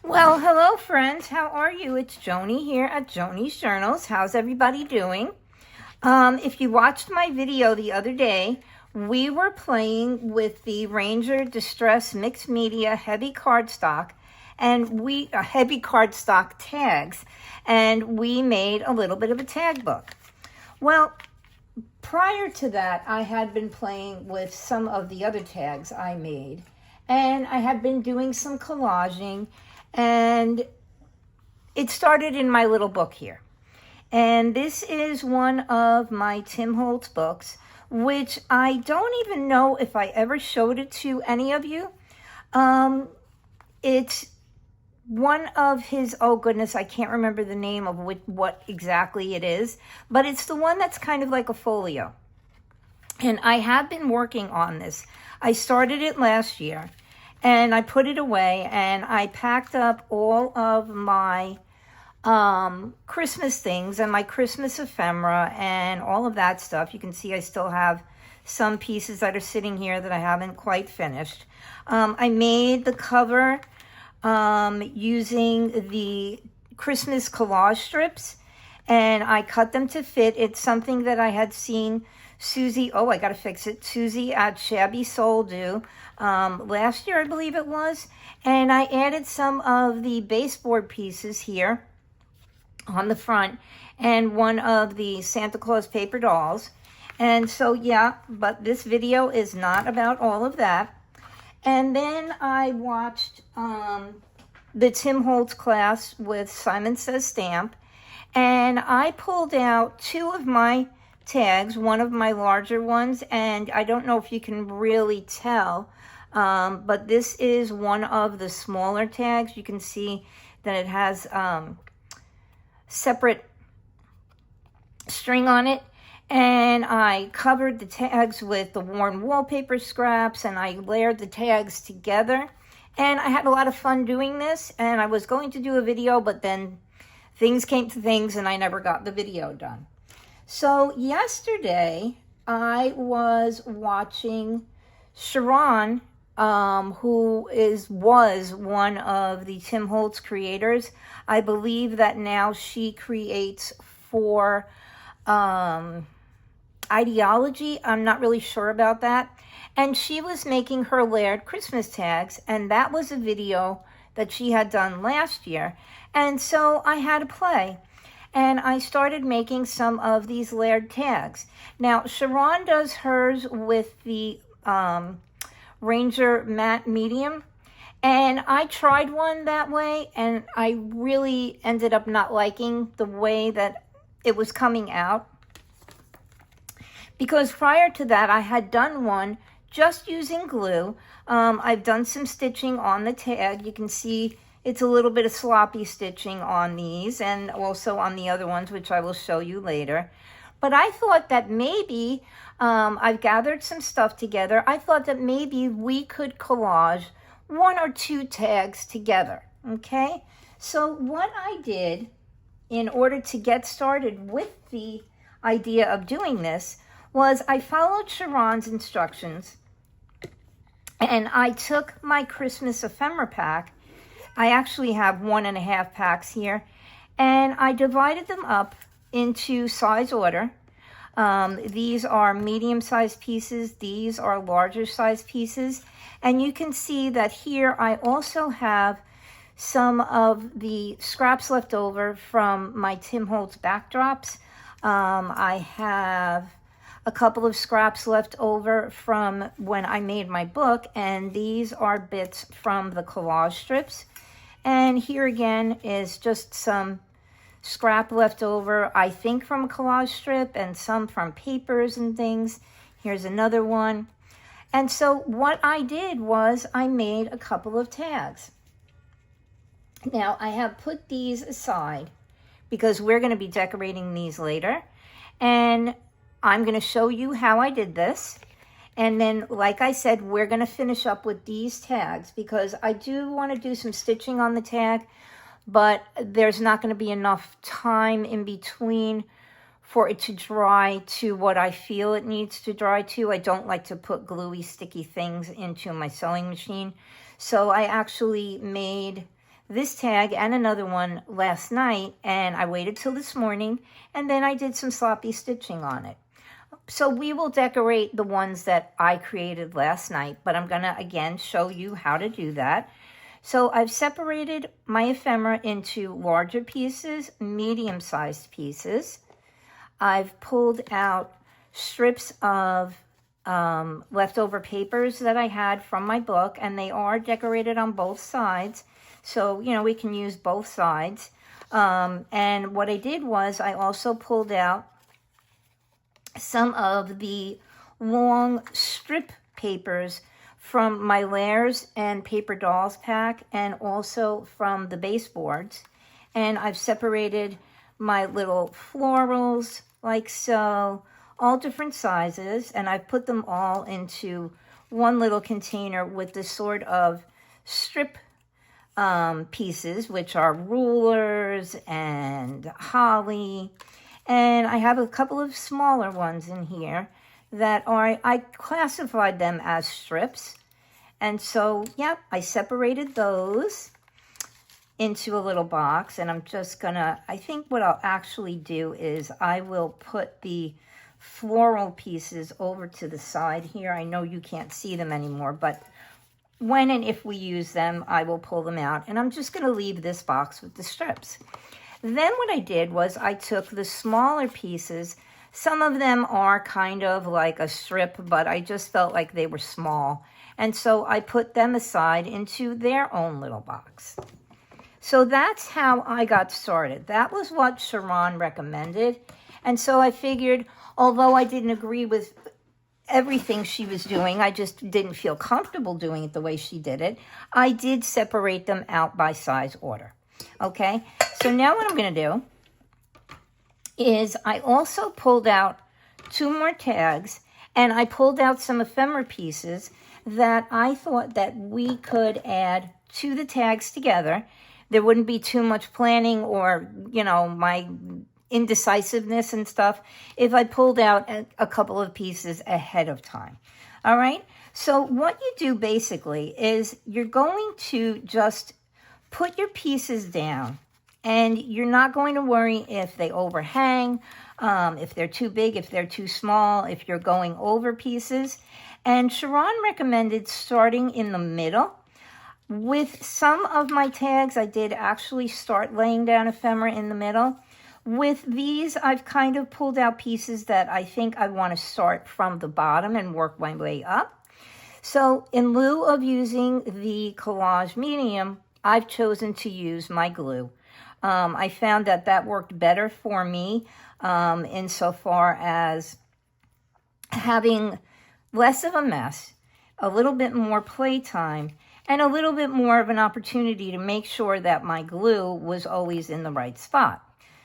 Well, hello friends. How are you? It's Joni here at Joni's Journals. How's everybody doing? If you watched my video the other day, we were playing with the Ranger Distress Mixed Media Heavy Cardstock and heavy cardstock tags, and we made a little bit of a tag book. Well, prior to that, I had been playing with some of the other tags I made, and I had been doing some collaging, and it started in my little book here. And this is one of my Tim Holtz books, which I don't even know if I ever showed it to any of you. It's one of his, oh goodness, I can't remember the name of what exactly it is, but it's the one that's kind of like a folio. And I have been working on this. I started it last year, and I put it away, and I packed up all of my Christmas things and my Christmas ephemera and all of that stuff. You can see I still have some pieces that are sitting here that I haven't quite finished. I made the cover using the Christmas collage strips, and I cut them to fit. It's something that I had seen Susie at Shabby Soul do last year, I believe it was. And I added some of the baseboard pieces here on the front and one of the Santa Claus paper dolls. And so, yeah, but this video is not about all of that. And then I watched the Tim Holtz class with Simon Says Stamp, and I pulled out two of my tags, one of my larger ones, and I don't know if you can really tell, but this is one of the smaller tags. You can see that it has separate string on it, and I covered the tags with the worn wallpaper scraps, and I layered the tags together, and I had a lot of fun doing this. And I was going to do a video, but then things came to things and I never got the video done. So yesterday I was watching Sharon, who was one of the Tim Holtz creators. I believe that now she creates for Ideology. I'm not really sure about that. And she was making her layered Christmas tags, and that was a video that she had done last year. And so I had to play, and I started making some of these layered tags. Now, Sharon does hers with the Ranger Matte Medium, and I tried one that way, and I really ended up not liking the way that it was coming out, because prior to that I had done one just using glue. I've done some stitching on the tag. You can see it's a little bit of sloppy stitching on these and also on the other ones, which I will show you later. But I thought that maybe, I've gathered some stuff together. I thought that maybe we could collage one or two tags together, okay? So what I did in order to get started with the idea of doing this was I followed Sharon's instructions, and I took my Christmas Ephemera Pack. I actually have 1.5 packs here, and I divided them up into size order. These are medium-sized pieces. These are larger-sized pieces. And you can see that here I also have some of the scraps left over from my Tim Holtz backdrops. I have a couple of scraps left over from when I made my book, and these are bits from the collage strips. And here again is just some scrap left over, I think from a collage strip, and some from papers and things. Here's another one. And so what I did was I made a couple of tags. Now I have put these aside because we're going to be decorating these later, and I'm going to show you how I did this. And then, like I said, we're going to finish up with these tags because I do want to do some stitching on the tag, but there's not going to be enough time in between for it to dry to what I feel it needs to dry to. I don't like to put gluey, sticky things into my sewing machine. So I actually made this tag and another one last night, and I waited till this morning, and then I did some sloppy stitching on it. So we will decorate the ones that I created last night, but I'm gonna again show you how to do that. So I've separated my ephemera into larger pieces, medium-sized pieces. I've pulled out strips of leftover papers that I had from my book, and they are decorated on both sides. So, you know, we can use both sides. And what I did was I also pulled out some of the long strip papers from my Layers and Paper Dolls pack, and also from the baseboards. And I've separated my little florals like so, all different sizes, and I've put them all into one little container with the sort of strip pieces, which are rulers and holly. And I have a couple of smaller ones in here that are, I classified them as strips. And so, yep, I separated those into a little box, and I'm just gonna, I think what I'll actually do is I will put the floral pieces over to the side here. I know you can't see them anymore, but when and if we use them, I will pull them out, and I'm just gonna leave this box with the strips. Then what I did was I took the smaller pieces. Some of them are kind of like a strip, but I just felt like they were small, and so I put them aside into their own little box. So that's how I got started. That was what Sharon recommended. And so I figured, although I didn't agree with everything she was doing, I just didn't feel comfortable doing it the way she did it, I did separate them out by size order. Okay, so now what I'm going to do is I also pulled out 2 more tags, and I pulled out some ephemera pieces that I thought that we could add to the tags together. There wouldn't be too much planning or, you know, my indecisiveness and stuff if I pulled out a couple of pieces ahead of time. All right. So what you do basically is you're going to just put your pieces down, and you're not going to worry if they overhang, if they're too big, if they're too small, if you're going over pieces. And Sharon recommended starting in the middle. With some of my tags, I did actually start laying down ephemera in the middle. With these, I've kind of pulled out pieces that I think I want to start from the bottom and work my way up. So in lieu of using the collage medium, I've chosen to use my glue. I found that that worked better for me insofar as having less of a mess, a little bit more playtime, and a little bit more of an opportunity to make sure that my glue was always in the right spot.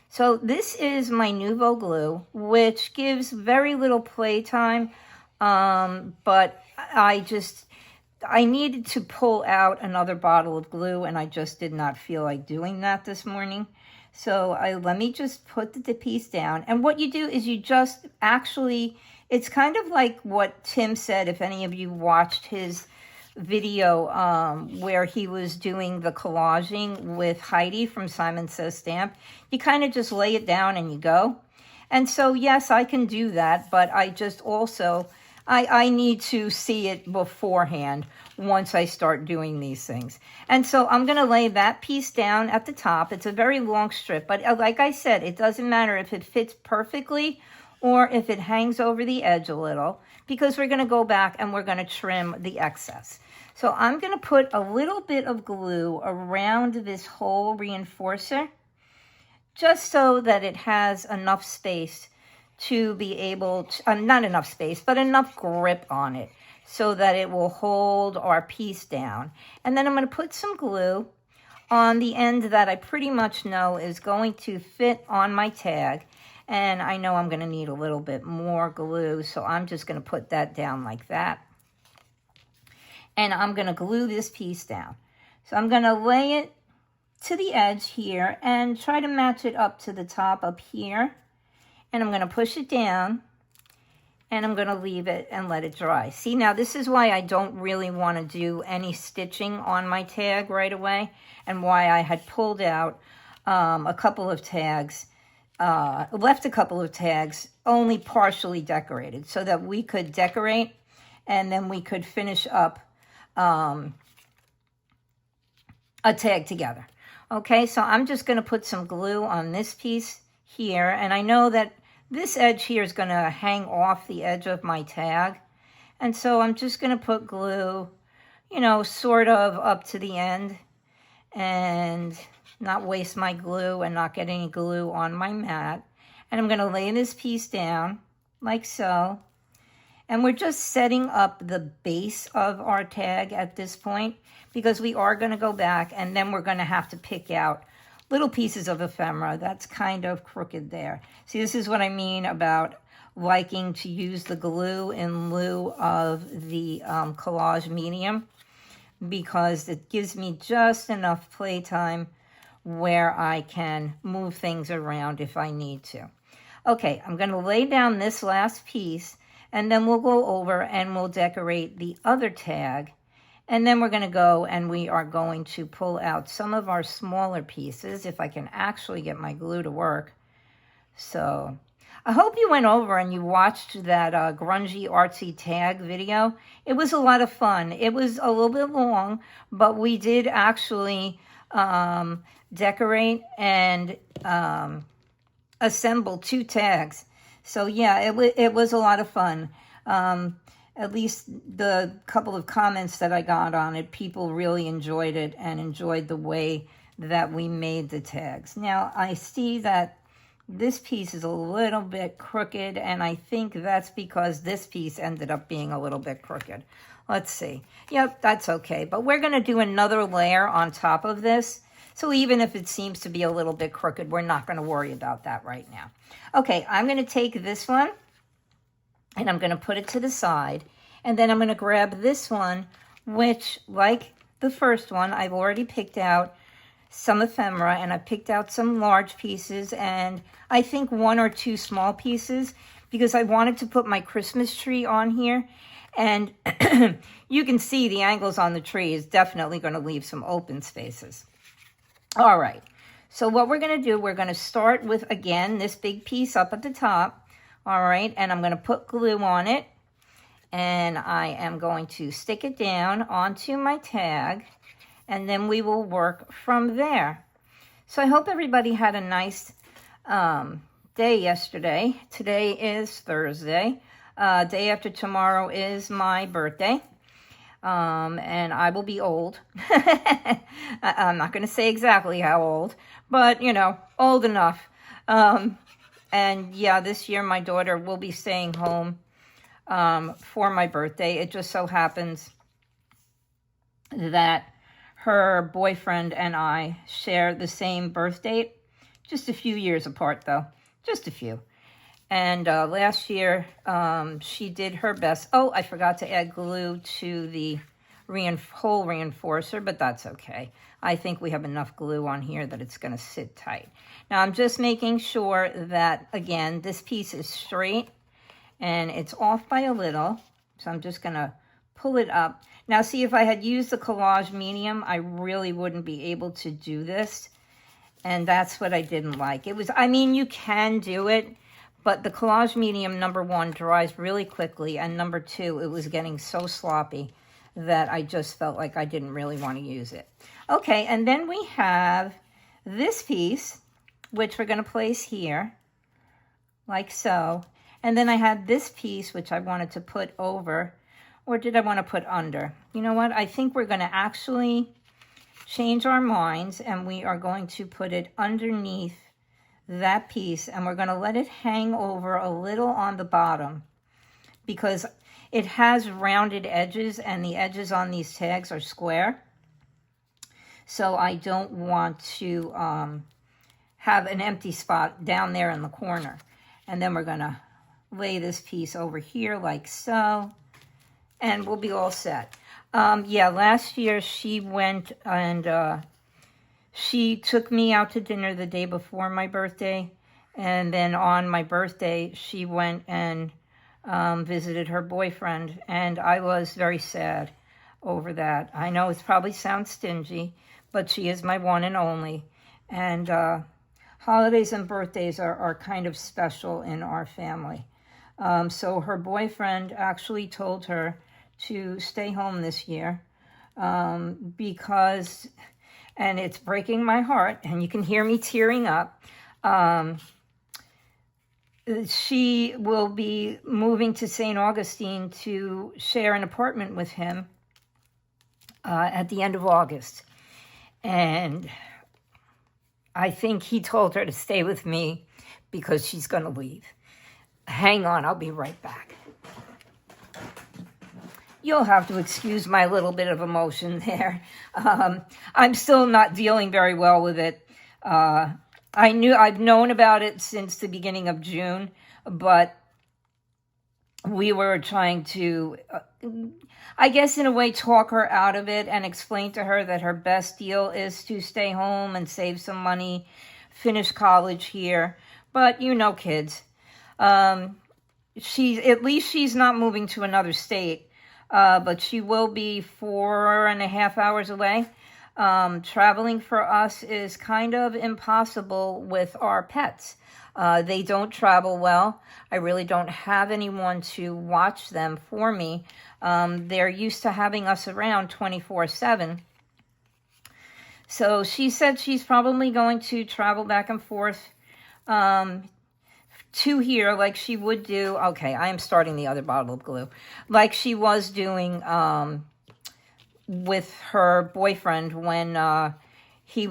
So this is my Nuvo glue, which gives very little playtime, but I needed to pull out another bottle of glue, and I just did not feel like doing that this morning. So let me just put the piece down. And what you do is you just actually, it's kind of like what Tim said, if any of you watched his video where he was doing the collaging with Heidi from Simon Says Stamp. You kind of just lay it down and you go. And so, yes, I can do that, but I just also, I need to see it beforehand once I start doing these things. And so I'm going to lay that piece down at the top. It's a very long strip, but like I said, it doesn't matter if it fits perfectly or if it hangs over the edge a little, because we're going to go back and we're going to trim the excess. So I'm going to put a little bit of glue around this whole reinforcer, just so that it has enough space to be able to, not enough space, but enough grip on it so that it will hold our piece down. And then I'm going to put some glue on the end that I pretty much know is going to fit on my tag. And I know I'm going to need a little bit more glue, so I'm just going to put that down like that. And I'm going to glue this piece down. So I'm going to lay it to the edge here and try to match it up to the top up here. And I'm going to push it down. and I'm going to leave it and let it dry. See, now this is why I don't really want to do any stitching on my tag right away, and why I had pulled out a couple of tags, left a couple of tags only partially decorated, so that we could decorate and then we could finish up a tag together. Okay, so I'm just going to put some glue on this piece here, and I know that this edge here is going to hang off the edge of my tag, and so I'm just going to put glue, you know, sort of up to the end, and not waste my glue and not get any glue on my mat. And I'm going to lay this piece down like so, and we're just setting up the base of our tag at this point, because we are going to go back and then we're going to have to pick out little pieces of ephemera that's kind of crooked there. See, this is what I mean about liking to use the glue in lieu of the collage medium, because it gives me just enough playtime where I can move things around if I need to. Okay, I'm going to lay down this last piece, and then we'll go over and we'll decorate the other tag. And then we're going to go and we are going to pull out some of our smaller pieces, if I can actually get my glue to work. So I hope you went over and you watched that grungy artsy tag video. It was a lot of fun. It was a little bit long, but we did actually decorate and assemble 2 tags. So yeah, it was a lot of fun. At least the couple of comments that I got on it, people really enjoyed it and enjoyed the way that we made the tags. Now, I see that this piece is a little bit crooked, and I think that's because this piece ended up being a little bit crooked. Let's see. Yep, that's okay. But we're going to do another layer on top of this. So even if it seems to be a little bit crooked, we're not going to worry about that right now. Okay, I'm going to take this one, and I'm going to put it to the side, and then I'm going to grab this one, which, like the first one, I've already picked out some ephemera, and I picked out some large pieces, and I think 1 or 2 small pieces, because I wanted to put my Christmas tree on here, and you can see the angles on the tree is definitely going to leave some open spaces. All right, so what we're going to do, we're going to start with, again, this big piece up at the top. All right, and I'm going to put glue on it, and I am going to stick it down onto my tag, and then we will work from there. So I hope everybody had a nice day yesterday. Today is Thursday. Day after tomorrow is my birthday, and I will be old. I'm not going to say exactly how old, but, you know, old enough. And yeah, this year my daughter will be staying home for my birthday. It just so happens that her boyfriend and I share the same birth date. Just a few years apart, though. Just a few. And last year, she did her best. Oh, I forgot to add glue to the hole reinforcer, but that's okay. I think we have enough glue on here that it's going to sit tight. Now, I'm just making sure that, again, this piece is straight and it's off by a little. So I'm just going to pull it up. Now, see, if I had used the collage medium, I really wouldn't be able to do this. And that's what I didn't like. It was, I mean, you can do it, but the collage medium, number 1, dries really quickly. And number 2, it was getting so sloppy that I just felt like I didn't really want to use it. Okay, and then we have this piece, which we're going to place here, like so. And then I had this piece, which I wanted to put over, or did I want to put under? You know what? I think we're going to actually change our minds, and we are going to put it underneath that piece, and we're going to let it hang over a little on the bottom, because it has rounded edges, and the edges on these tags are square. So I don't want to have an empty spot down there in the corner. And then we're going to lay this piece over here like so, and we'll be all set. Yeah, last year she went and she took me out to dinner the day before my birthday, and then on my birthday she went and visited her boyfriend, and I was very sad over that. I know it probably sounds stingy, but she is my one and only. And holidays and birthdays are kind of special in our family. So her boyfriend actually told her to stay home this year because, and it's breaking my heart, and you can hear me tearing up, she will be moving to St. Augustine to share an apartment with him at the end of August. And I think he told her to stay with me because she's going to leave. Hang on, I'll be right back. You'll have to excuse my little bit of emotion there. I'm still not dealing very well with it. I've known about it since the beginning of June, but we were trying to, I guess in a way, talk her out of it and explain to her that her best deal is to stay home and save some money, finish college here. But you know, kids, at least she's not moving to another state, but she will be 4.5 hours away. Traveling for us is kind of impossible with our pets. They don't travel well. I really don't have anyone to watch them for me. They're used to having us around 24/7. So she said she's probably going to travel back and forth to here like she would do. Okay, I am starting the other bottle of glue. Like she was doing with her boyfriend when she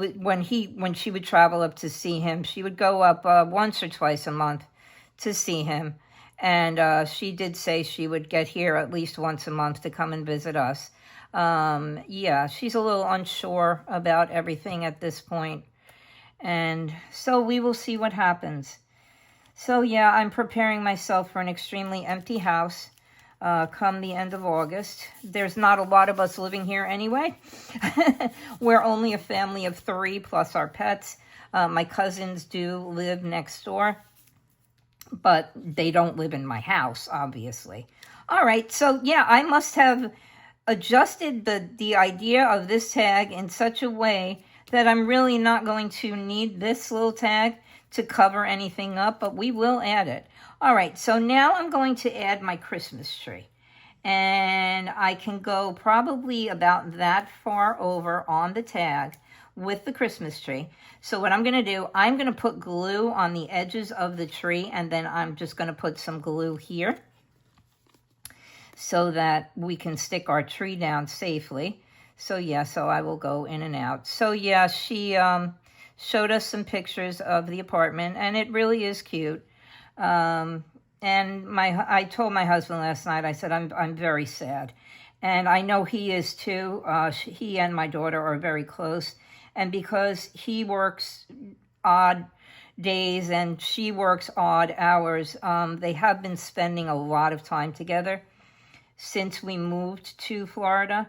would travel up to see him. She would go up once or twice a month to see him, and she did say she would get here at least once a month to come and visit us. Yeah, she's a little unsure about everything at this point, and so we will see what happens. So yeah, I'm preparing myself for an extremely empty house come the end of August. There's not a lot of us living here anyway. We're only a family of 3 plus our pets. My cousins do live next door, but they don't live in my house, obviously. All right, so yeah, I must have adjusted the idea of this tag in such a way that I'm really not going to need this little tag to cover anything up, but we will add it. All right, so now I'm going to add my Christmas tree. And I can go probably about that far over on the tag with the Christmas tree. So what I'm going to do, I'm going to put glue on the edges of the tree, and then I'm just going to put some glue here so that we can stick our tree down safely. So yeah, so I will go in and out. So yeah, she showed us some pictures of the apartment, and it really is cute. And I told my husband last night, I said, I'm very sad. And I know he is too. He and my daughter are very close. And because he works odd days and she works odd hours, they have been spending a lot of time together since we moved to Florida.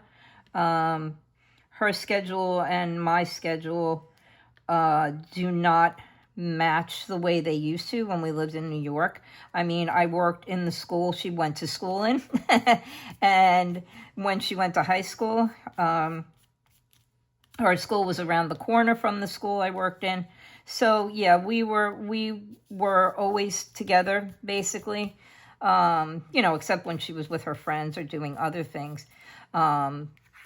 Her schedule and my schedule do not match the way they used to when we lived in New York. I mean, I worked in the school she went to school in. And when she went to high school, her school was around the corner from the school I worked in. So yeah, we were always together, basically. Except when she was with her friends or doing other things.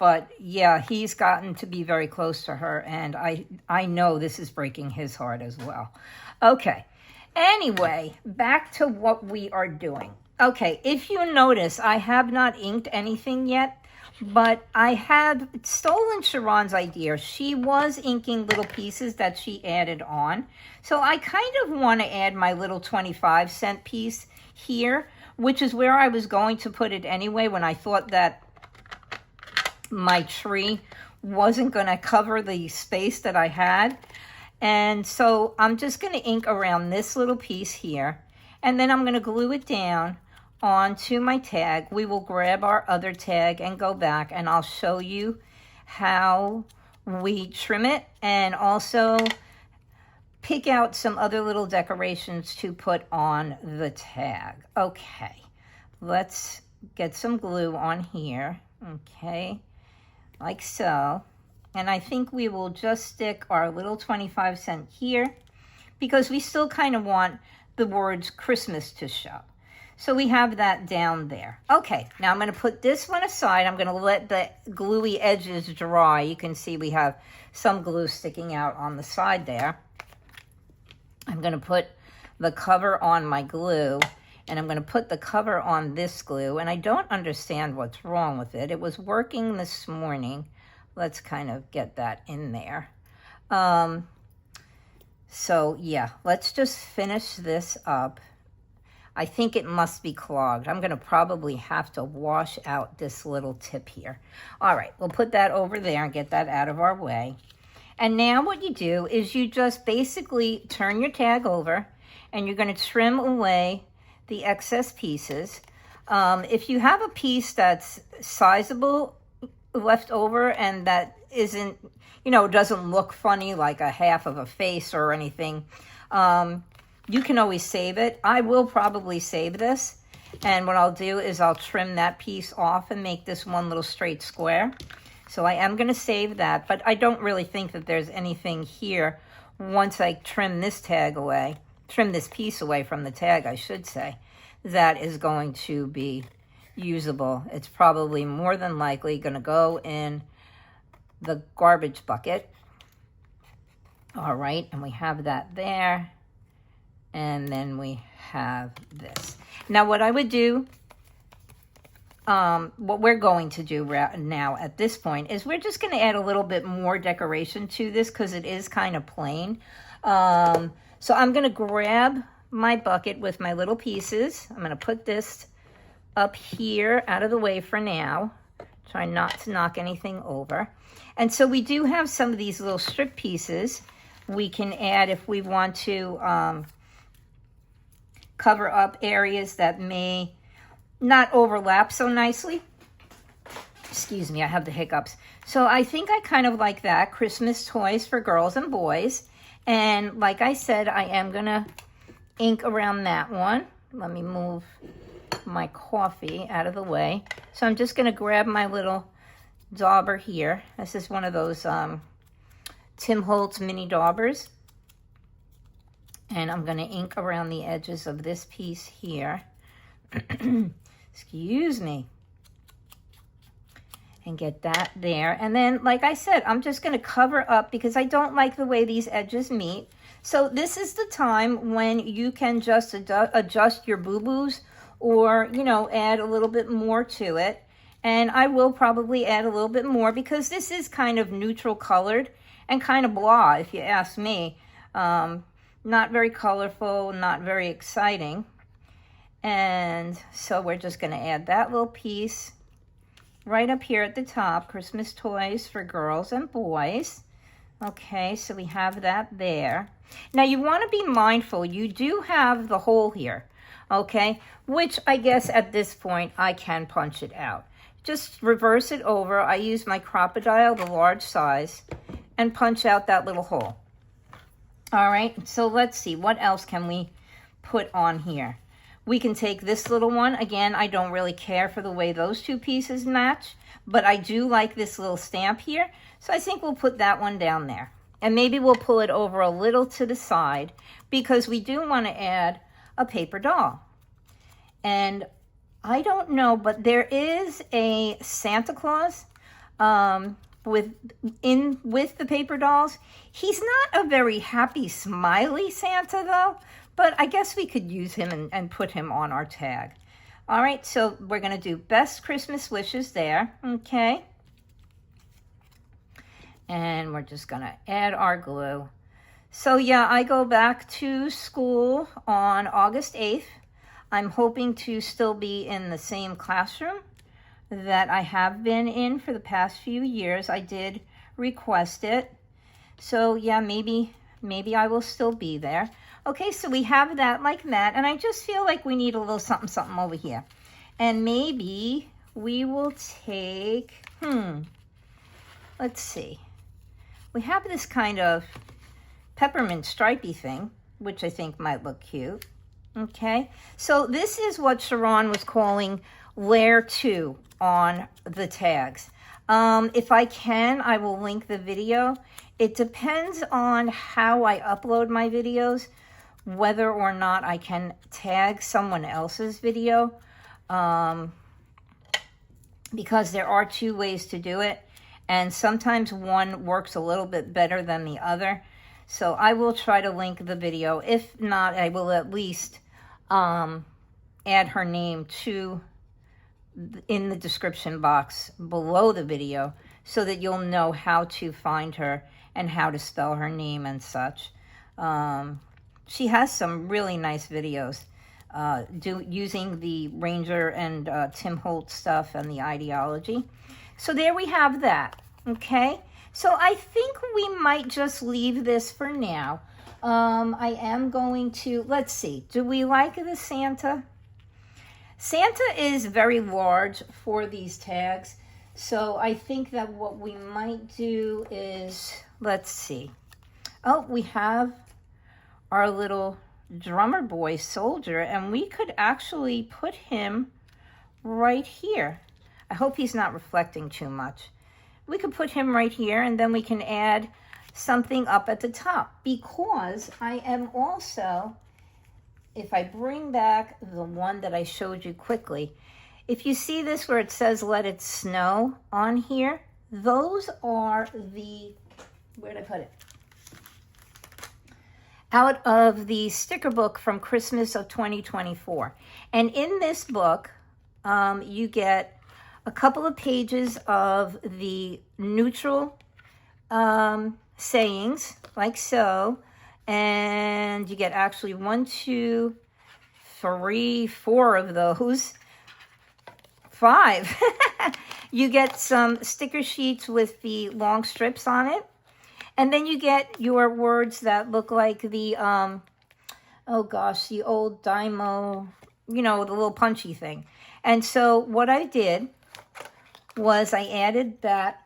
But yeah, he's gotten to be very close to her, and I know this is breaking his heart as well. Okay, anyway, back to what we are doing. Okay, if you notice, I have not inked anything yet, but I have stolen Sharon's idea. She was inking little pieces that she added on. So I kind of want to add my little 25-cent piece here, which is where I was going to put it anyway when I thought that my tree wasn't going to cover the space that I had. And so I'm just going to ink around this little piece here, and then I'm going to glue it down onto my tag. We will grab our other tag and go back, and I'll show you how we trim it and also pick out some other little decorations to put on the tag. Okay, let's get some glue on here, okay, like so. And I think we will just stick our little 25 cent here because we still kind of want the words Christmas to show. So we have that down there. Okay, now I'm going to put this one aside. I'm going to let the gluey edges dry. You can see we have some glue sticking out on the side there. I'm going to put the cover on my glue, and I'm going to put the cover on this glue, and I don't understand what's wrong with it. It was working this morning. Let's kind of get that in there. So yeah, let's just finish this up. I think it must be clogged. I'm going to probably have to wash out this little tip here. All right, we'll put that over there and get that out of our way. And now what you do is you just basically turn your tag over and you're going to trim away the excess pieces. If you have a piece that's sizable left over and that isn't, you know, doesn't look funny like a half of a face or anything, you can always save it. I will probably save this. And what I'll do is I'll trim that piece off and make this one little straight square. So I am going to save that, but I don't really think that there's anything here once I trim this tag away, trim this piece away from the tag, I should say, that is going to be usable. It's probably more than likely going to go in the garbage bucket. All right, and we have that there. And then we have this. Now what I would do, what we're going to do now at this point is we're just going to add a little bit more decoration to this because it is kind of plain. So I'm going to grab my bucket with my little pieces. I'm going to put this up here out of the way for now. Try not to knock anything over. And so we do have some of these little strip pieces we can add if we want to cover up areas that may not overlap so nicely. Excuse me, I have the hiccups. So I think I kind of like that. Christmas toys for girls and boys. And like I said, I am going to ink around that one. Let me move my coffee out of the way. So I'm just going to grab my little dauber here. This is one of those Tim Holtz mini daubers. And I'm going to ink around the edges of this piece here. Excuse me. And get that there. And then, like I said, I'm just going to cover up because I don't like the way these edges meet. So this is the time when you can just adjust your boo-boos or, you know, add a little bit more to it. And I will probably add a little bit more because this is kind of neutral colored and kind of blah, if you ask me. Not very colorful, not very exciting. And so we're just going to add that little piece right up here at the top. Christmas toys for girls and boys. Okay, so we have that there. Now you want to be mindful. You do have the hole here, okay? Which I guess at this point I can punch it out. Just reverse it over. I use my Crocodile, the large size, and punch out that little hole. All right, so let's see, what else can we put on here? We can take this little one. Again, I don't really care for the way those two pieces match, but I do like this little stamp here. So I think we'll put that one down there. And maybe we'll pull it over a little to the side because we do want to add a paper doll. And I don't know, but there is a Santa Claus with the paper dolls. He's not a very happy, smiley Santa though, but I guess we could use him and put him on our tag. All right, so we're going to do best Christmas wishes there, okay? And we're just going to add our glue. So yeah, I go back to school on August 8th. I'm hoping to still be in the same classroom that I have been in for the past few years. I did request it. So yeah, maybe I will still be there. Okay, so we have that like that. And I just feel like we need a little something, something over here. And maybe we will take, let's see. We have this kind of peppermint stripey thing, which I think might look cute. Okay, so this is what Sharon was calling layer 2 on the tags. If I can, I will link the video. It depends on how I upload my videos, whether or not I can tag someone else's video, because there are 2 ways to do it, and sometimes one works a little bit better than the other. So I will try to link the video. If not, I will at least add her name in the description box below the video, so that you'll know how to find her and how to spell her name and such. She has some really nice videos using the Ranger and Tim Holt stuff and the ideology. So there we have that. Okay, so I think we might just leave this for now. I am going to, let's see, do we like the Santa? Santa is very large for these tags, so I think that what we might do is, let's see. Oh, we have our little drummer boy soldier, and we could actually put him right here. I hope he's not reflecting too much. We could put him right here, and then we can add something up at the top, because I am also, if I bring back the one that I showed you quickly, if you see this where it says let it snow on here, those are the, where did I put it? Out of the sticker book from Christmas of 2024. And in this book, you get a couple of pages of the neutral sayings, like so, and you get actually 1, 2, 3, 4 of those, 5. You get some sticker sheets with the long strips on it, and then you get your words that look like the, oh gosh, the old Dymo, you know, the little punchy thing. And so what I did was I added that.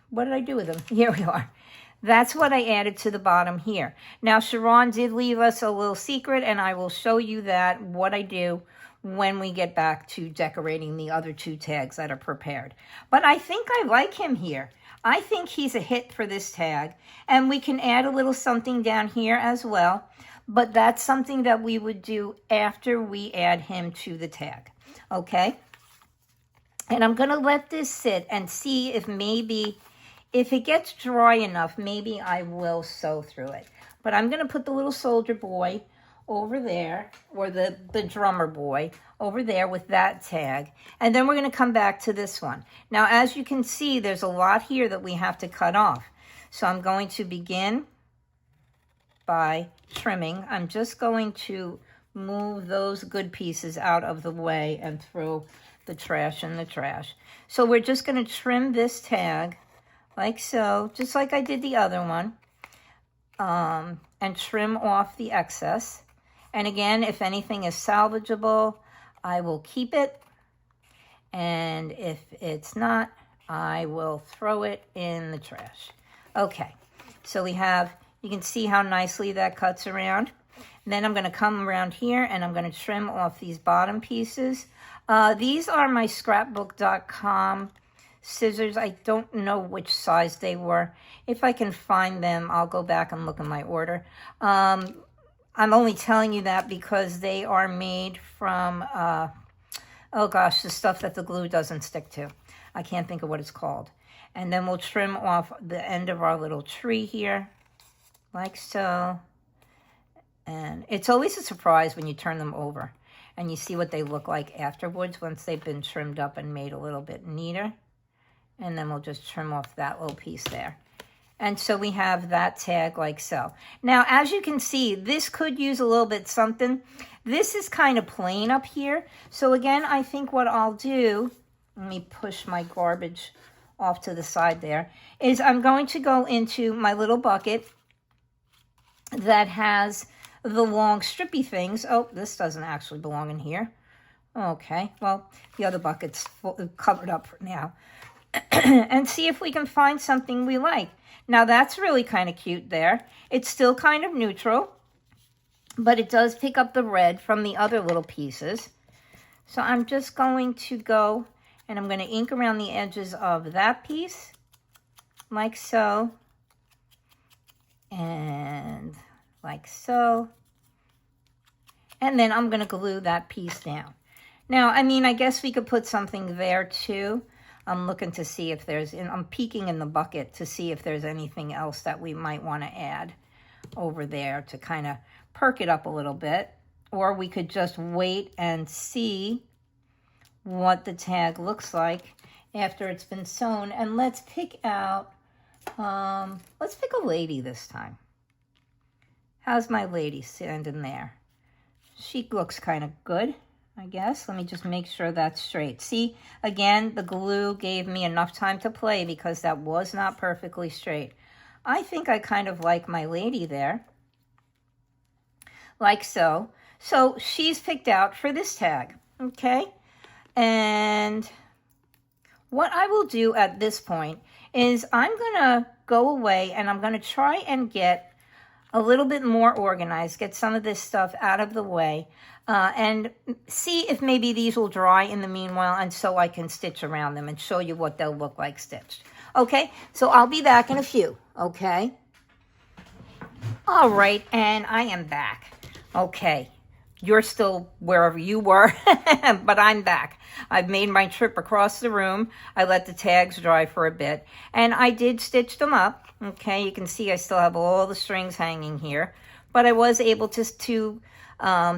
What did I do with them? Here we are. That's what I added to the bottom here. Now, Sharon did leave us a little secret, and I will show you that, what I do when we get back to decorating the other 2 tags that are prepared. But I think I like him here. I think he's a hit for this tag, and we can add a little something down here as well, but that's something that we would do after we add him to the tag, okay? And I'm going to let this sit and see if maybe, if it gets dry enough, maybe I will sew through it. But I'm going to put the little soldier boy over there, or the drummer boy over there with that tag. And then we're going to come back to this one. Now, as you can see, there's a lot here that we have to cut off. So I'm going to begin by trimming. I'm just going to move those good pieces out of the way and throw the trash in the trash. So we're just going to trim this tag like so, just like I did the other one, and trim off the excess. And again, if anything is salvageable, I will keep it, and if it's not, I will throw it in the trash. Okay, so we have, you can see how nicely that cuts around. And then I'm going to come around here, and I'm going to trim off these bottom pieces. These are my scrapbook.com scissors. I don't know which size they were. If I can find them, I'll go back and look in my order. I'm only telling you that because they are made from, oh gosh, the stuff that the glue doesn't stick to. I can't think of what it's called. And then we'll trim off the end of our little tree here, like so. And it's always a surprise when you turn them over and you see what they look like afterwards once they've been trimmed up and made a little bit neater. And then we'll just trim off that little piece there. And so we have that tag like so. Now, as you can see, this could use a little bit something. This is kind of plain up here. So again, I think what I'll do, let me push my garbage off to the side there, is I'm going to go into my little bucket that has the long strippy things. Oh, this doesn't actually belong in here. Okay, well, the other bucket's covered up for now. And see if we can find something we like. Now, that's really kind of cute there. It's still kind of neutral. but it does pick up the red from the other little pieces. So I'm just going to go and I'm going to ink around the edges of that piece, like so, and like so. And then I'm going to glue that piece down. Now, I mean, I guess we could put something there too. I'm looking to see if there's, I'm peeking in the bucket to see if there's anything else that we might want to add over there to kind of perk it up a little bit. Or we could just wait and see what the tag looks like after it's been sewn. And let's pick out, let's pick a lady this time. How's my lady standing there? She looks kind of good, I guess. Let me just make sure that's straight. See, again, the glue gave me enough time to play because that was not perfectly straight. I think I kind of like my lady there, like so. So she's picked out for this tag, okay? And what I will do at this point is I'm going to go away and I'm going to try and get a little bit more organized, get some of this stuff out of the way, and see if maybe these will dry in the meanwhile, and so I can stitch around them and show you what they'll look like stitched. Okay, so I'll be back in a few, okay? All right, and I am back. Okay, you're still wherever you were, but I'm back. I've made my trip across the room. I let the tags dry for a bit, and I did stitch them up. Okay, you can see I still have all the strings hanging here, but I was able to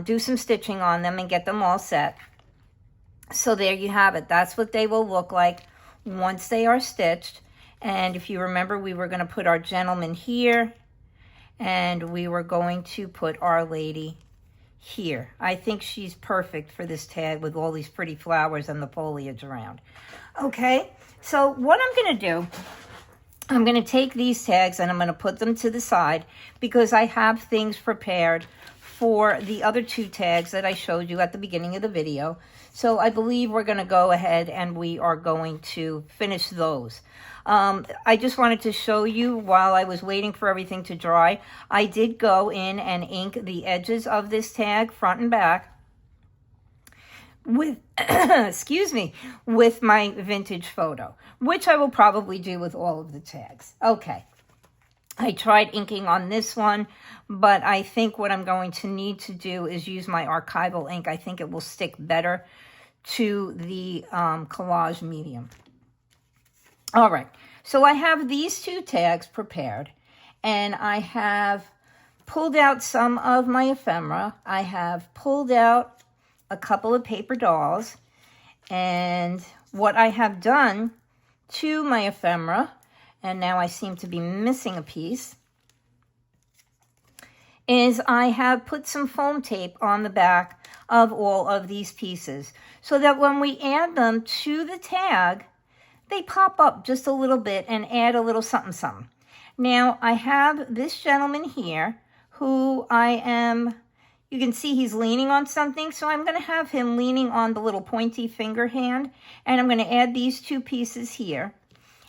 do some stitching on them and get them all set. So there you have it. That's what they will look like once they are stitched. And if you remember, we were going to put our gentleman here, and we were going to put our lady here. I think she's perfect for this tag with all these pretty flowers and the foliage around. Okay, so what I'm going to do, I'm going to take these tags and I'm going to put them to the side because I have things prepared for the other two tags that I showed you at the beginning of the video. So I believe we're going to go ahead and we are going to finish those. I just wanted to show you while I was waiting for everything to dry, I did go in and ink the edges of this tag front and back with, excuse me, with my vintage photo, which I will probably do with all of the tags. Okay, I tried inking on this one, but I think what I'm going to need to do is use my archival ink. I think it will stick better to the collage medium. All right, so I have these two tags prepared, and I have pulled out some of my ephemera. I have pulled out a couple of paper dolls, and what I have done to my ephemera, and now I seem to be missing a piece, is I have put some foam tape on the back of all of these pieces so that when we add them to the tag, they pop up just a little bit and add a little something something. Now I have this gentleman here who you can see he's leaning on something, so I'm going to have him leaning on the little pointy finger hand, and I'm going to add these two pieces here.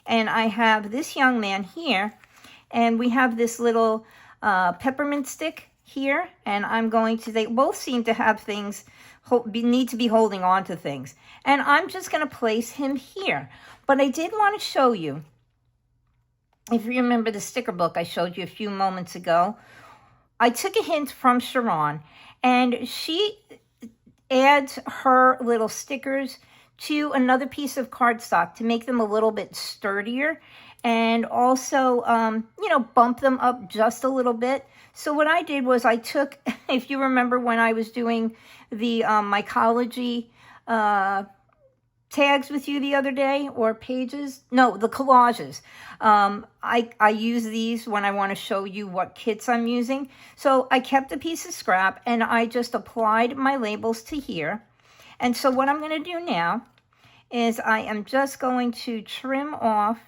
And I have this young man here, and we have this little peppermint stick here, and I'm going to, they both seem to have things, need to be holding on to things. And I'm just going to place him here. But I did want to show you, if you remember the sticker book I showed you a few moments ago, I took a hint from Sharon, and she adds her little stickers to another piece of cardstock to make them a little bit sturdier and also, you know, bump them up just a little bit. So what I did was I took, if you remember when I was doing the mycology tags with you the other day, or pages, no, the collages. I use these when I want to show you what kits I'm using. So I kept a piece of scrap and I just applied my labels to here. And so what I'm going to do now is I am just going to trim off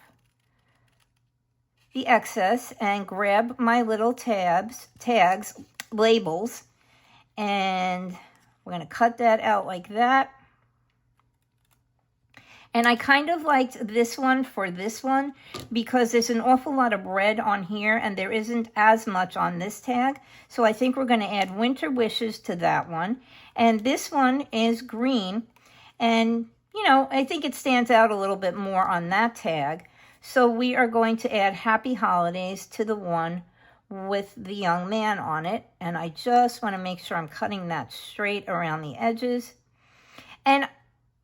the excess and grab my little tags, labels, and we're going to cut that out like that. And I kind of liked this one for this one because there's an awful lot of red on here and there isn't as much on this tag. So I think we're going to add Winter Wishes to that one. And this one is green. And, you know, I think it stands out a little bit more on that tag. So we are going to add Happy Holidays to the one with the young man on it. And I just want to make sure I'm cutting that straight around the edges. And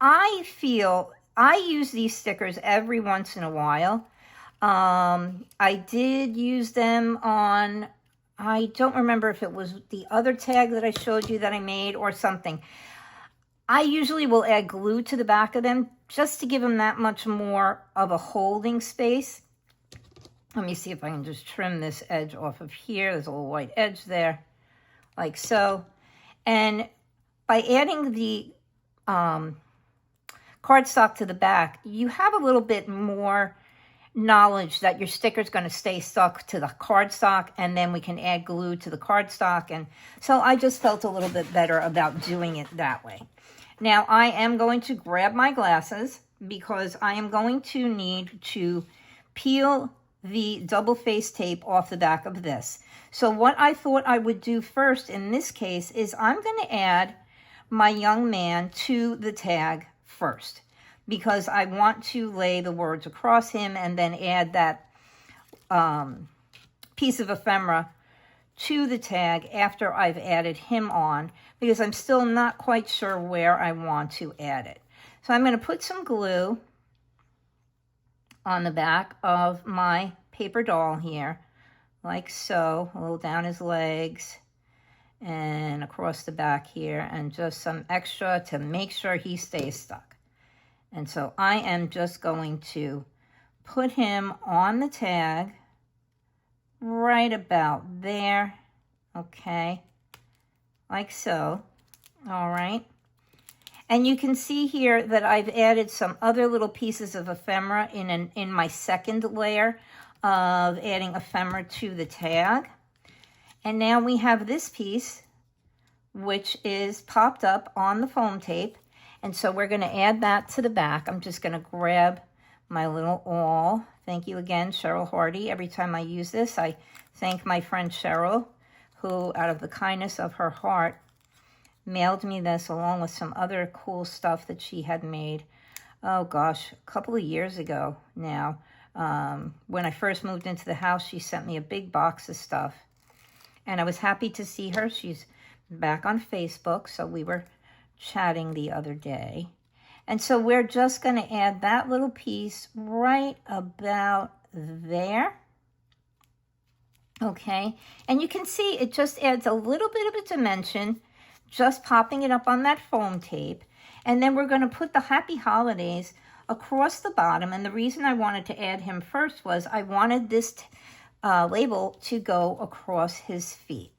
I feel I use these stickers every once in a while. I did use them on, I don't remember if it was the other tag that I showed you that I made or something. I usually will add glue to the back of them just to give them that much more of a holding space. Let me see if I can just trim this edge off of here. There's a little white edge there, like so. And by adding the cardstock to the back, you have a little bit more knowledge that your sticker is going to stay stuck to the cardstock, and then we can add glue to the cardstock. And so I just felt a little bit better about doing it that way. Now I am going to grab my glasses because I am going to need to peel the double face tape off the back of this. So what I thought I would do first in this case is I'm going to add my young man to the tag first, because I want to lay the words across him and then add that piece of ephemera to the tag after I've added him on, because I'm still not quite sure where I want to add it. So I'm going to put some glue on the back of my paper doll here, like so, a little down his legs and across the back here, and just some extra to make sure he stays stuck. And so I am just going to put him on the tag right about there, okay, like so. All right. And you can see here that I've added some other little pieces of ephemera in my second layer of adding ephemera to the tag. And now we have this piece, which is popped up on the foam tape. And so we're going to add that to the back. I'm just going to grab my little awl. Thank you again, Cheryl Hardy. Every time I use this, I thank my friend Cheryl, who, out of the kindness of her heart, mailed me this along with some other cool stuff that she had made, oh gosh, a couple of years ago now. When I first moved into the house, she sent me a big box of stuff. And I was happy to see her. She's back on Facebook, so we were chatting the other day. And so we're just going to add that little piece right about there. Okay, and you can see it just adds a little bit of a dimension, just popping it up on that foam tape. And then we're going to put the Happy Holidays across the bottom. And the reason I wanted to add him first was I wanted this label to go across his feet.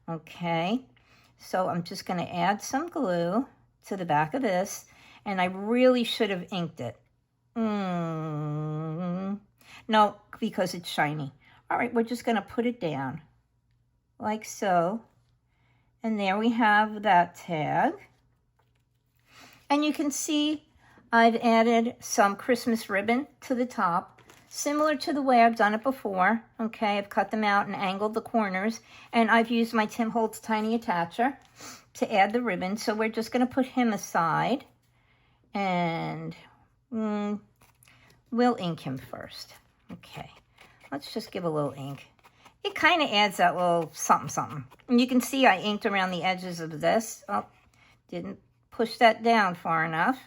Okay, so I'm just going to add some glue to the back of this. And I really should have inked it. No, because it's shiny. All right, we're just going to put it down like so. And there we have that tag. And you can see I've added some Christmas ribbon to the top, similar to the way I've done it before. Okay, I've cut them out and angled the corners, and I've used my Tim Holtz Tiny Attacher to add the ribbon. So we're just going to put him aside, and we'll ink him first. Okay, let's just give a little ink. It kind of adds that little something, something. And you can see I inked around the edges of this. Oh, didn't push that down far enough.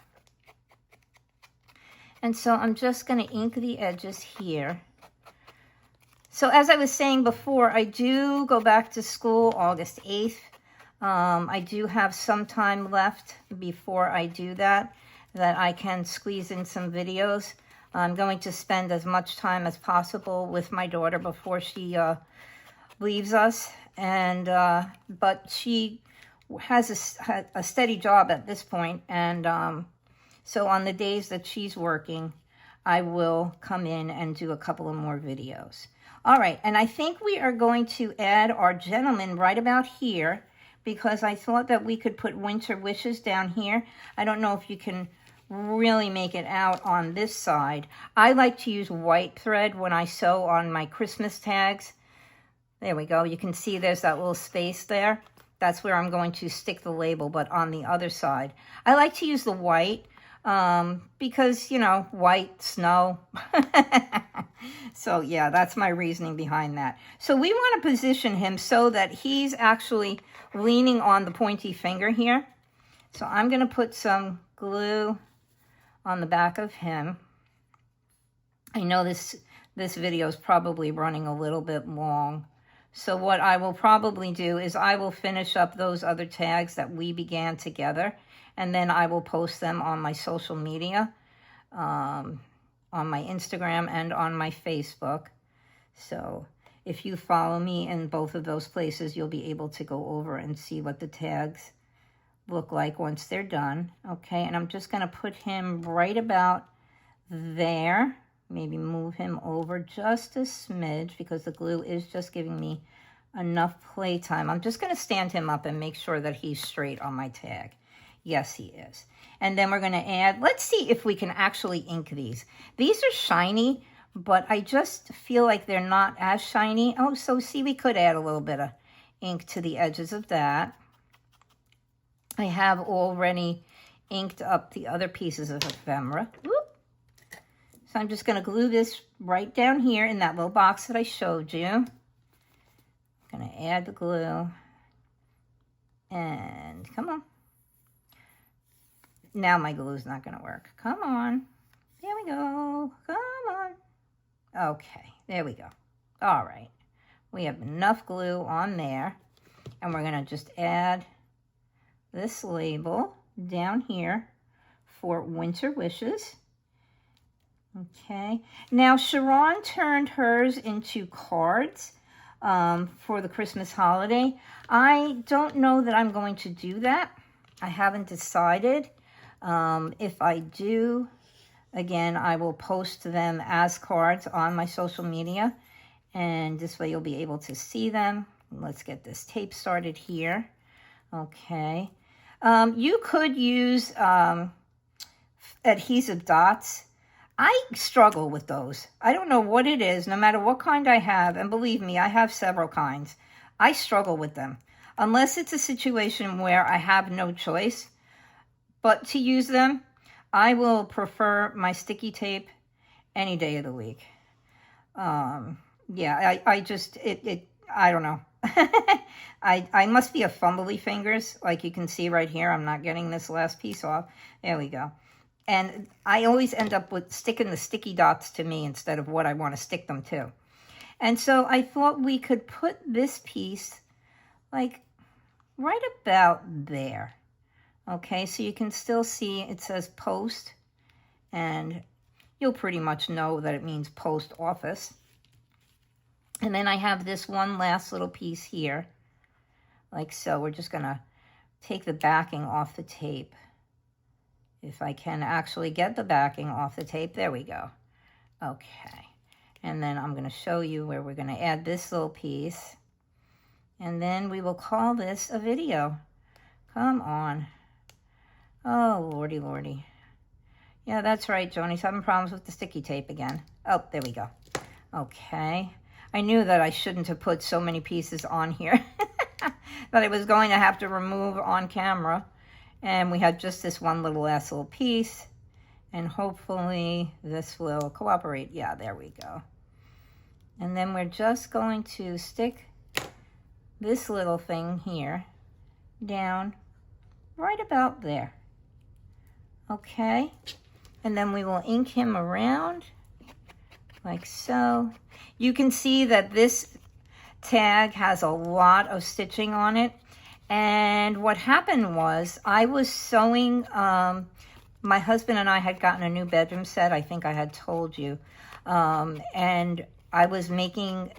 And so I'm just going to ink the edges here. So as I was saying before, I do go back to school August 8th. I do have some time left before I do that I can squeeze in some videos. I'm going to spend as much time as possible with my daughter before she leaves us. And but she has a steady job at this point. And so on the days that she's working, I will come in and do a couple of more videos. All right, and I think we are going to add our gentleman right about here, because I thought that we could put Winter Wishes down here. I don't know if you can really make it out on this side. I like to use white thread when I sew on my Christmas tags. There we go. You can see there's that little space there. That's where I'm going to stick the label, but on the other side. I like to use the white because, you know, white, snow. So, yeah, that's my reasoning behind that. So we want to position him so that he's actually leaning on the pointy finger here. So I'm going to put some glue on the back of him. I know this video is probably running a little bit long. So what I will probably do is I will finish up those other tags that we began together, and then I will post them on my social media, on my Instagram and on my Facebook. So if you follow me in both of those places, you'll be able to go over and see what the tags look like once they're done. Okay, and I'm just going to put him right about there. Maybe move him over just a smidge because the glue is just giving me enough play time. I'm just going to stand him up and make sure that he's straight on my tag. Yes, he is. And then we're going to add, let's see if we can actually ink these. These are shiny, but I just feel like they're not as shiny. Oh, so see, we could add a little bit of ink to the edges of that. I have already inked up the other pieces of ephemera. Whoop. So I'm just going to glue this right down here in that little box that I showed you. I'm going to add the glue. And come on. Now my glue is not going to work. Come on. There we go. Come on. Okay, there we go. All right. We have enough glue on there. And we're going to just add this label down here for Winter Wishes. Okay, now Sharon turned hers into cards for the Christmas holiday. I don't know that I'm going to do that. I haven't decided. If I do, again, I will post them as cards on my social media, and this way you'll be able to see them. Let's get this tape started here. Okay, you could use adhesive dots. I struggle with those. I don't know what it is, no matter what kind I have, and believe me, I have several kinds. I struggle with them, unless it's a situation where I have no choice but to use them. I will prefer my sticky tape any day of the week. Yeah, I don't know. I must be a fumbly fingers, like you can see right here. I'm not getting this last piece off. There we go. And I always end up with sticking the sticky dots to me instead of what I want to stick them to. And so I thought we could put this piece like right about there. Okay, so you can still see it says post, and you'll pretty much know that it means post office. And then I have this one last little piece here, like so. We're just going to take the backing off the tape. If I can actually get the backing off the tape, there we go. Okay, and then I'm going to show you where we're going to add this little piece, and then we will call this a video. Come on. Oh, lordy, lordy. Yeah, that's right, Joni's having problems with the sticky tape again. Oh, there we go. Okay, I knew that I shouldn't have put so many pieces on here that I was going to have to remove on camera. And we have just this one last little piece, and hopefully this will cooperate. Yeah, there we go. And then we're just going to stick this little thing here down right about there. Okay, and then we will ink him around like so. You can see that this tag has a lot of stitching on it. And what happened was I was sewing, my husband and I had gotten a new bedroom set, I think I had told you, and I was making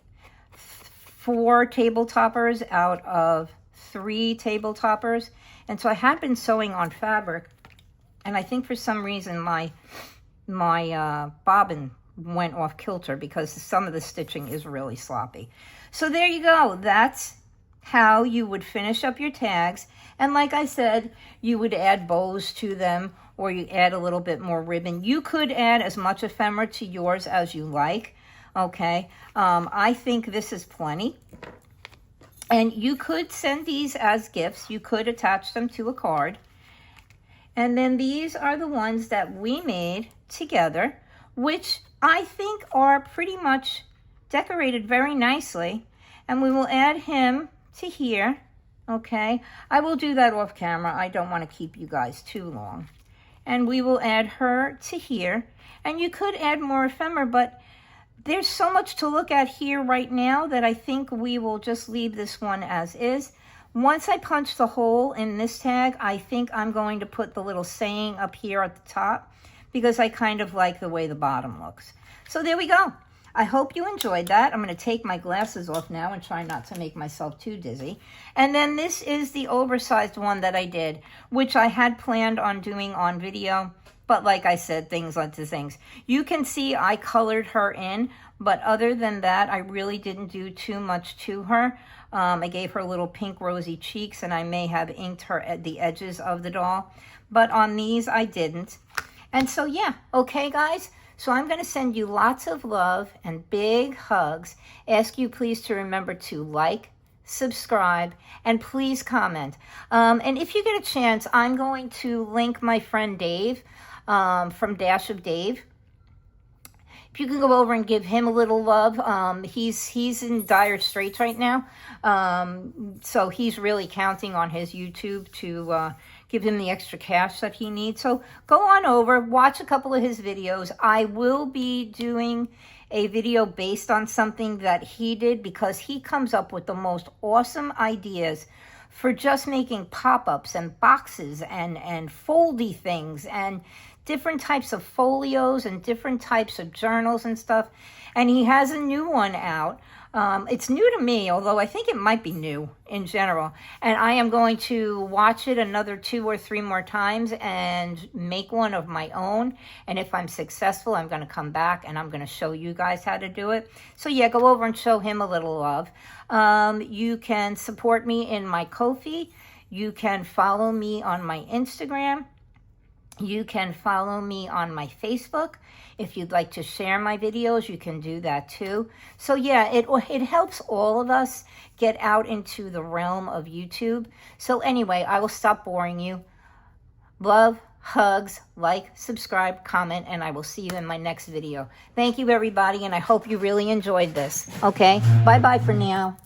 4 table toppers out of 3 table toppers, and so I had been sewing on fabric, and I think for some reason my bobbin went off kilter because some of the stitching is really sloppy. So there you go, that's how you would finish up your tags. And like I said, you would add bows to them, or you add a little bit more ribbon. You could add as much ephemera to yours as you like, okay? I think this is plenty. And you could send these as gifts. You could attach them to a card. And then these are the ones that we made together, which I think are pretty much decorated very nicely. And we will add him to here, okay? I will do that off camera. I don't want to keep you guys too long. And we will add her to here. And you could add more ephemera, but there's so much to look at here right now that I think we will just leave this one as is. Once I punch the hole in this tag, I think I'm going to put the little saying up here at the top because I kind of like the way the bottom looks. So there we go. I hope you enjoyed that. I'm going to take my glasses off now and try not to make myself too dizzy. And then this is the oversized one that I did, which I had planned on doing on video. But like I said, things led to things. You can see I colored her in, but other than that, I really didn't do too much to her. I gave her little pink rosy cheeks, and I may have inked her at the edges of the doll. But on these, I didn't. And so, yeah, okay, guys? So I'm going to send you lots of love and big hugs. Ask you please to remember to like, subscribe, and please comment. And if you get a chance, I'm going to link my friend Dave from Dash of Dave. If you can go over and give him a little love, he's in dire straits right now. So he's really counting on his YouTube to give him the extra cash that he needs. So go on over, watch a couple of his videos. I will be doing a video based on something that he did because he comes up with the most awesome ideas for just making pop-ups and boxes and foldy things and different types of folios and different types of journals and stuff. And he has a new one out. It's new to me, although I think it might be new in general. And I am going to watch it another 2 or 3 more times and make one of my own. And if I'm successful, I'm going to come back and I'm going to show you guys how to do it. So yeah, go over and show him a little love. You can support me in my Ko-fi. You can follow me on my Instagram. You can follow me on my Facebook. If you'd like to share my videos, you can do that too. So yeah, it helps all of us get out into the realm of YouTube. So anyway, I will stop boring you. Love, hugs, like, subscribe, comment, and I will see you in my next video. Thank you, everybody, and I hope you really enjoyed this. Okay, bye-bye for now.